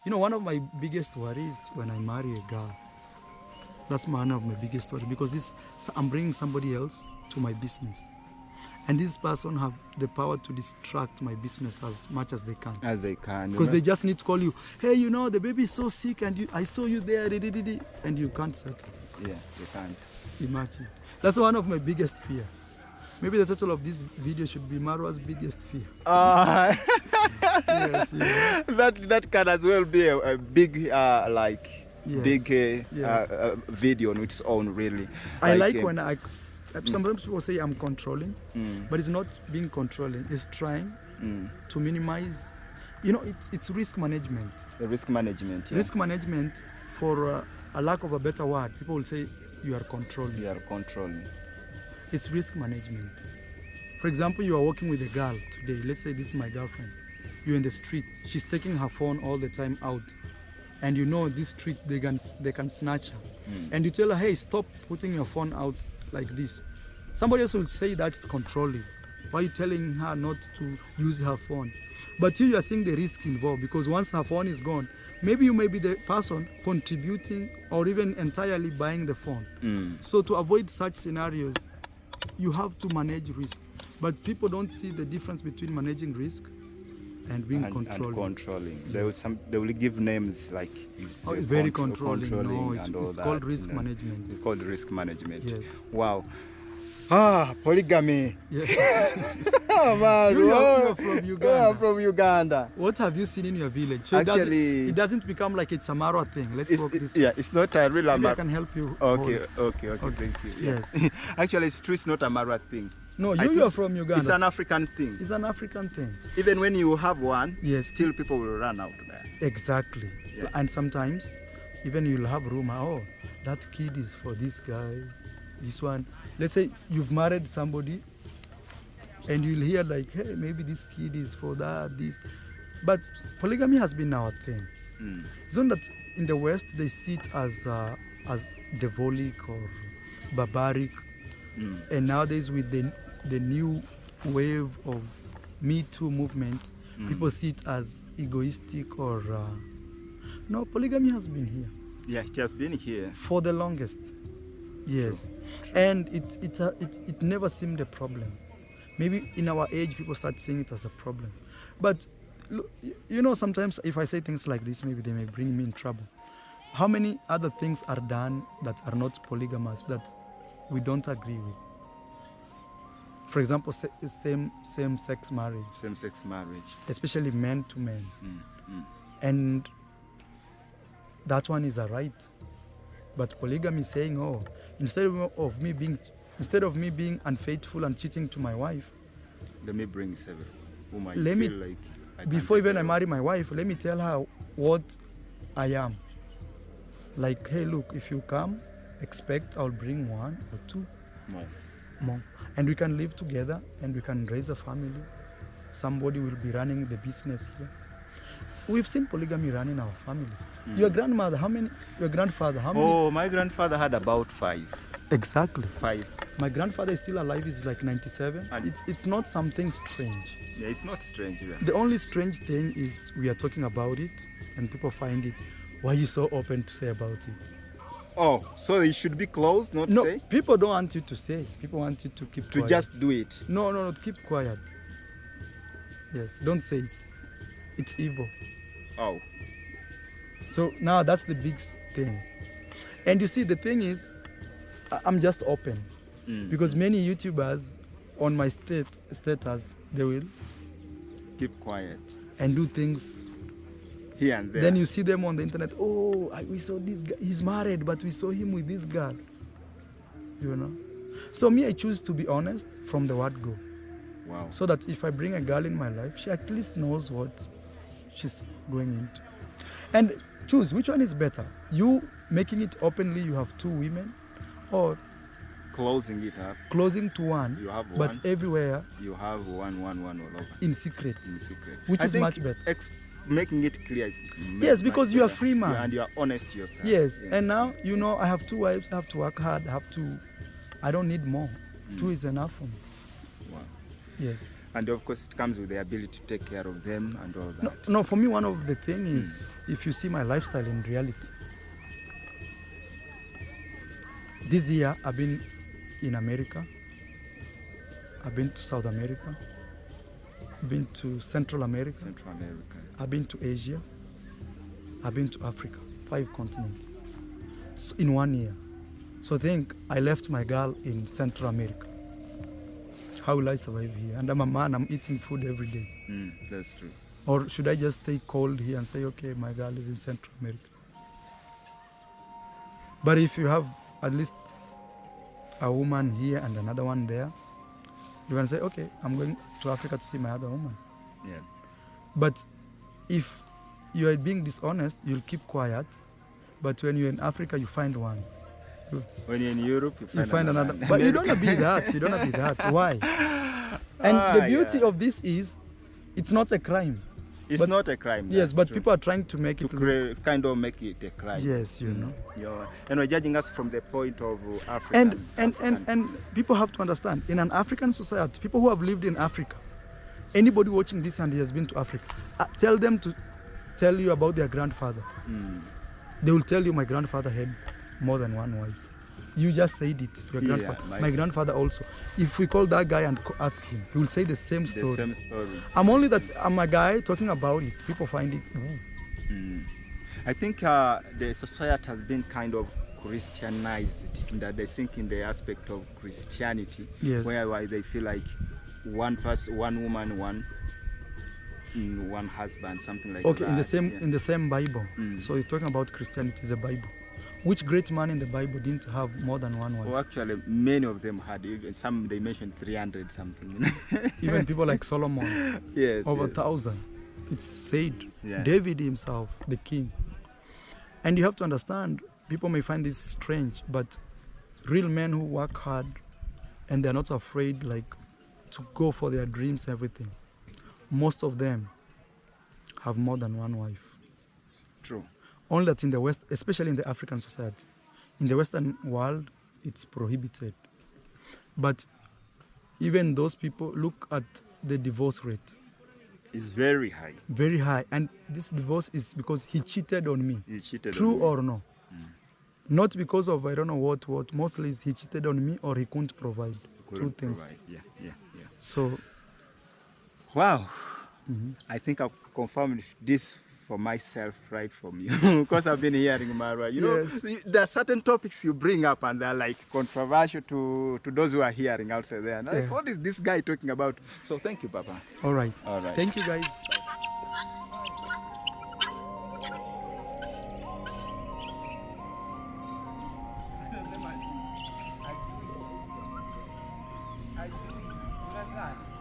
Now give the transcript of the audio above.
You know, one of my biggest worries when I marry a girl, that's one of my biggest worries, because I'm bringing somebody else to my business. And this person have the power to distract my business as much as they can. As they can. Because they just need to call you, hey, you know, the baby is so sick and I saw you there, and you can't settle. Yeah, you can't. Imagine. That's one of my biggest fear. Maybe the title of this video should be Marwa's biggest fear. Yes, yeah. That can as well be a big, Yes. video on its own, really. I like when sometimes people say I'm controlling, but it's not being controlling. It's trying to minimize. You know, it's risk management. The risk management. Yeah. Risk management, for a lack of a better word, people will say you are controlling. You are controlling. It's risk management. For example, you are walking with a girl today. Let's say this is my girlfriend. You're in the street. She's taking her phone all the time out. And you know this street, they can snatch her. And you tell her, hey, stop putting your phone out like this. Somebody else will say that's controlling. Why are you telling her not to use her phone? But you are seeing the risk involved, because once her phone is gone, maybe you may be the person contributing or even entirely buying the phone. So to avoid such scenarios, you have to manage risk. But people don't see the difference between managing risk and being controlling. And controlling. They will give names like it's very controlling. No, it's called risk management. It's called risk management. Yes. Wow. Polygamy. Yes. Oh, man. You're from Uganda. I'm from Uganda. What have you seen in your village? So Actually, it doesn't become like it's a Marwa thing. Let's walk this way. Yeah, it's not a real Maybe I can help you. Okay, thank you. Yes. Actually, it's true, it's not a Marwa thing. No, you're from Uganda. It's an African thing. It's an African thing. Even when you have one, yes, still people will run out there. Exactly. Yes. And sometimes even you'll have rumor, oh, that kid is for this guy, this one. Let's say you've married somebody and you'll hear like, hey, maybe this kid is for that, this. But polygamy has been our thing. It's not that in the West they see it as diabolic or barbaric. And nowadays with the new wave of Me Too movement, people see it as egoistic or... No, polygamy has been here. Yeah, it has been here. For the longest. Yes. True. And it never seemed a problem. Maybe in our age, people start seeing it as a problem. But, look, you know, sometimes if I say things like this, maybe they may bring me in trouble. How many other things are done that are not polygamous that we don't agree with? For example, same-sex marriage. Same-sex marriage. Especially men to men. And that one is a right. But polygamy is saying, oh, instead of me being unfaithful and cheating to my wife, let me bring several whom I feel like before even I marry my wife, let me tell her what I am. Like, hey, look, if you come, expect I'll bring one or two more. And we can live together and we can raise a family. Somebody will be running the business here. We've seen polygamy run in our families. Your grandmother, how many? Your grandfather, how many? Oh, my grandfather had about 5. Exactly. 5. My grandfather is still alive, he's like 97. And it's not something strange. Yeah, it's not strange either. The only strange thing is we are talking about it and people find it. Why are you so open to say about it? Oh, so it should be closed, not no, say? People don't want you to say. People want you to keep quiet. To just do it? No, to keep quiet. Yes, don't say it. It's evil. Oh. So now that's the big thing. And you see, the thing is, I'm just open. Because many YouTubers on my status, they will keep quiet and do things here and there. Then you see them on the internet, oh, we saw this guy, he's married, but we saw him with this girl. You know? So me, I choose to be honest from the word go. Wow. So that if I bring a girl in my life, she at least knows what she's going into. And choose, which one is better? You making it openly, you have 2 women, or closing it up. Closing to one, you have but one, everywhere you have one all over. In secret. In secret. Which is much better. Making it clear is yes, because you are free man. And you are honest to yourself. Yes, and now, you know, I have 2 wives, I have to work hard, I don't need more. 2 is enough for me. Wow. Yes. And of course, it comes with the ability to take care of them and all that. No, for me, one of the things is, if you see my lifestyle in reality, this year I've been in America, I've been to South America, I've been to Central America, Central America. I've been to Asia, I've been to Africa, 5 continents, so in 1 year. So think I left my girl in Central America. How will I survive here? And I'm a man, I'm eating food every day. That's true. Or should I just stay cold here and say, okay, my girl is in Central America? But if you have at least a woman here and another one there, you can say, okay, I'm going to Africa to see my other woman. Yeah. But if you are being dishonest, you'll keep quiet. But when you're in Africa, you find one. When you're in Europe, you find another. one. But you don't want to be that. You don't want to be that. Why? And the beauty of this is, it's not a crime. It's not a crime. Yes, but true. people are trying to make it kind of make it a crime. Yes, you know. And we're judging us from the point of African. And people have to understand, in an African society, people who have lived in Africa, anybody watching this and he has been to Africa, tell them to tell you about their grandfather. They will tell you, my grandfather had more than one wife. You just said it, your grandfather. My grandfather also. If we call that guy and ask him, he will say the same story. The same story. I'm a guy talking about it. People find it. I think the society has been kind of Christianized, in that they think in the aspect of Christianity, whereby they feel like one person, one woman, one husband, something like that. Okay, in the same Bible. So you're talking about Christianity is a Bible. Which great man in the Bible didn't have more than one wife? Oh, actually, many of them had. Even some they mentioned 300 something. Even people like Solomon. Yes. Over 1,000. It's said. Yeah. David himself, the king. And you have to understand, people may find this strange, but real men who work hard and they're not afraid, like, to go for their dreams, everything. Most of them have more than one wife. True. Only that in the West, especially in the African society, in the Western world, it's prohibited. But even those people, look at the divorce rate. It's very high. Very high. And this divorce is because he cheated on me. He cheated True on me. or no? Not because of I don't know what. Mostly is he cheated on me or he couldn't provide. Two things. Yeah. So. Wow. I think I've confirmed this for myself right from you, because I've been hearing, Marwa, you know, there are certain topics you bring up and they're like controversial to those who are hearing outside there. Like, what is this guy talking about? So thank you, Papa. All right. Thank you, guys. I do it.